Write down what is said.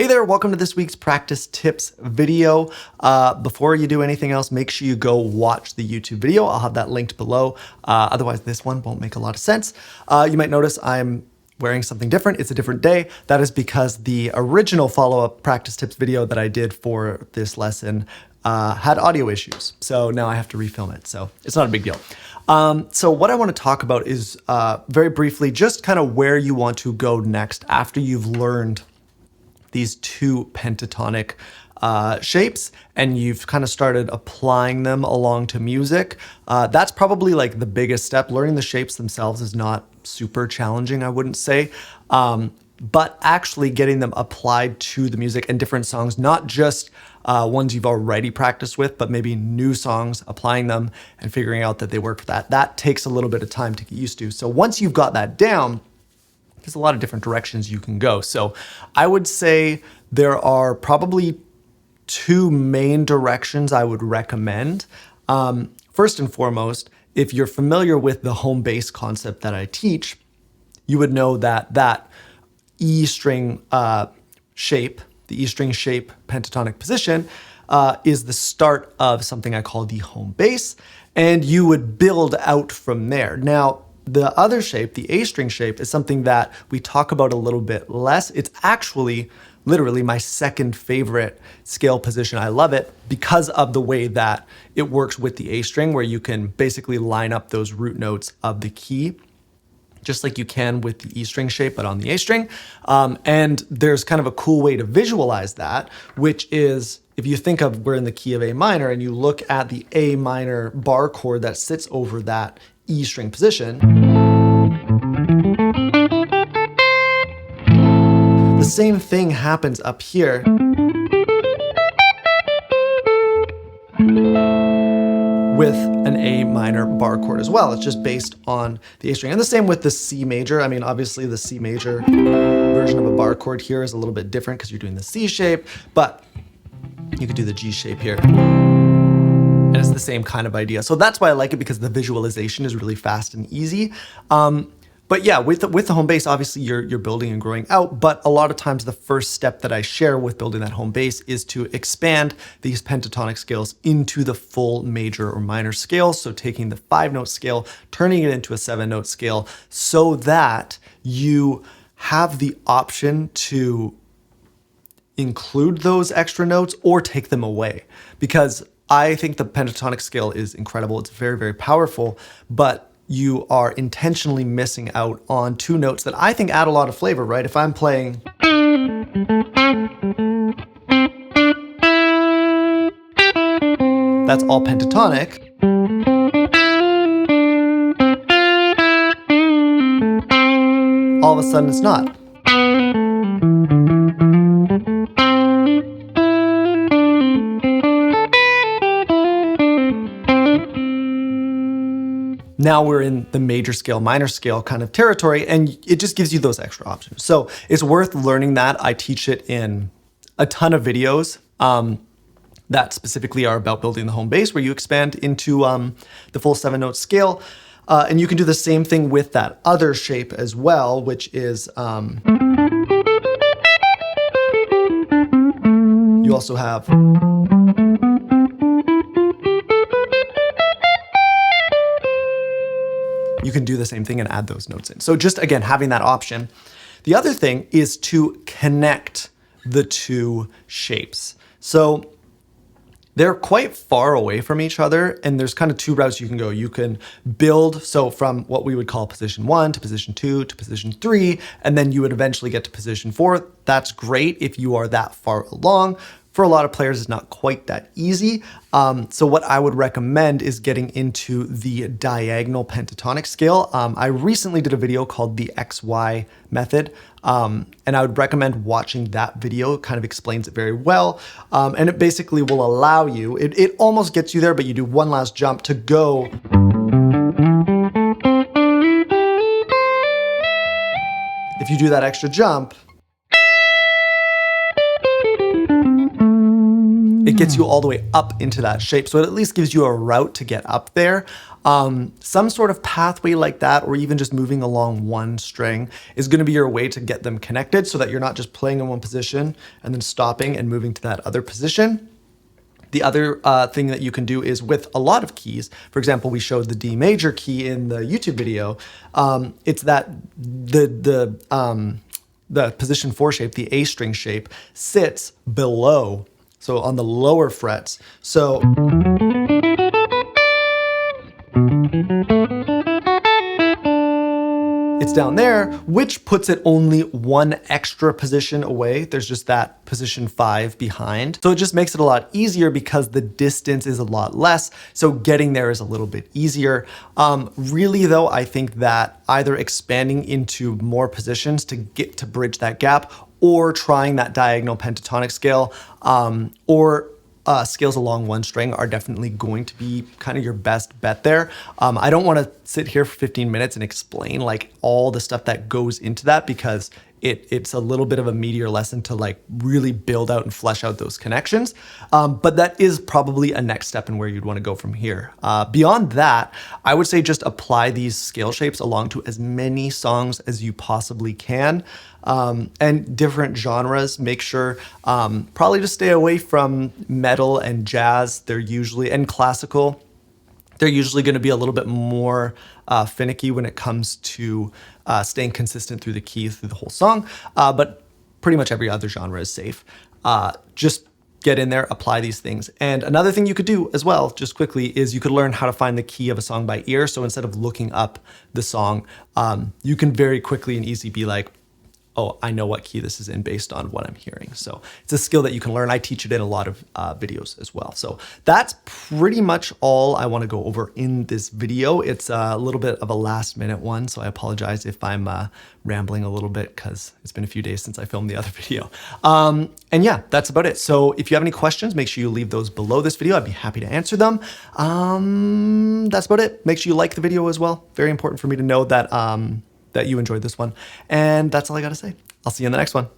Hey there, welcome to this week's practice tips video. Before you do anything else, make sure you go watch the YouTube video. I'll have that linked below. Otherwise, this one won't make a lot of sense. You might notice I'm wearing something different. It's a different day. That is because the original follow-up practice tips video that I did for this lesson had audio issues. So now I have to refilm it. So it's not a big deal. So what I want to talk about is very briefly, just kind of where you want to go next after you've learned these two pentatonic shapes and you've kind of started applying them along to music. That's probably like the biggest step. Learning the shapes themselves is not super challenging, I wouldn't say, but actually getting them applied to the music and different songs, not just ones you've already practiced with, but maybe new songs, applying them and figuring out that they work for that. That takes a little bit of time to get used to. So once you've got that down, there's a lot of different directions you can go. So I would say there are probably two main directions I would recommend. First and foremost, if you're familiar with the home bass concept that I teach, you would know that that E string shape, the E string shape pentatonic position, is the start of something I call the home bass, and you would build out from there. Now, the other shape, the A string shape, is something that we talk about a little bit less. It's actually literally my second favorite scale position. I love it because of the way that it works with the A string, where you can basically line up those root notes of the key, just like you can with the E string shape, but on the A string. And there's kind of a cool way to visualize that, which is if you think of we're in the key of A minor and you look at the A minor bar chord that sits over that E string position, the same thing happens up here with an A minor bar chord as well. It's just based on the A string. And the same with the C major. I mean, obviously the C major version of a bar chord here is a little bit different because you're doing the C shape, but you could do the G shape here. And it's the same kind of idea. So that's why I like it, because the visualization is really fast and easy. But yeah, with the home bass, obviously you're building and growing out, but a lot of times the first step that I share with building that home bass is to expand these pentatonic scales into the full major or minor scale. So taking the 5-note scale, turning it into a 7-note scale, so that you have the option to include those extra notes or take them away. Because I think the pentatonic scale is incredible. It's very, very powerful, but you are intentionally missing out on two notes that I think add a lot of flavor, right? If I'm playing, that's all pentatonic. All of a sudden it's not. Now we're in the major scale, minor scale kind of territory, and it just gives you those extra options. So it's worth learning that. I teach it in a ton of videos that specifically are about building the home bass, where you expand into the full 7-note scale. And you can do the same thing with that other shape as well, which is, you also have, you can do the same thing and add those notes in. So just, again, having that option. The other thing is to connect the two shapes. So they're quite far away from each other, and there's kind of two routes you can go. You can build, so from what we would call position 1 to position 2 to position 3, and then you would eventually get to position 4. That's great if you are that far along. For a lot of players, it's not quite that easy. So what I would recommend is getting into the diagonal pentatonic scale. I recently did a video called the XY method, and I would recommend watching that video. It kind of explains it very well. And it basically will allow you, it almost gets you there, but you do one last jump to go. If you do that extra jump, it gets you all the way up into that shape. So it at least gives you a route to get up there. Some sort of pathway like that, or even just moving along one string, is going to be your way to get them connected so that you're not just playing in one position and then stopping and moving to that other position. The other thing that you can do is with a lot of keys. For example, we showed the D major key in the YouTube video. It's that the position 4 shape, the A string shape, sits below, so on the lower frets. So it's down there, which puts it only one extra position away. There's just that position 5 behind. So it just makes it a lot easier because the distance is a lot less. So getting there is a little bit easier. Really though, I think that either expanding into more positions to get to bridge that gap, or trying that diagonal pentatonic scale, or scales along one string are definitely going to be kind of your best bet there. I don't want to sit here for 15 minutes and explain like all the stuff that goes into that, because it's a little bit of a meatier lesson to like really build out and flesh out those connections. But that is probably a next step in where you'd want to go from here. Beyond that, I would say just apply these scale shapes along to as many songs as you possibly can. And different genres, make sure probably to stay away from metal and jazz. They're usually, and classical, they're usually going to be a little bit more finicky when it comes to staying consistent through the keys through the whole song. But pretty much every other genre is safe. Just get in there, apply these things. And another thing you could do as well, just quickly, is you could learn how to find the key of a song by ear. So instead of looking up the song, you can very quickly and easily be like, oh, I know what key this is in based on what I'm hearing. So it's a skill that you can learn. I teach it in a lot of videos as well. So that's pretty much all I want to go over in this video. It's a little bit of a last minute one, so I apologize if I'm rambling a little bit because it's been a few days since I filmed the other video. And yeah, that's about it. So if you have any questions, make sure you leave those below this video. I'd be happy to answer them. That's about it. Make sure you like the video as well. Very important for me to know that that you enjoyed this one. And that's all I got to say. I'll see you in the next one.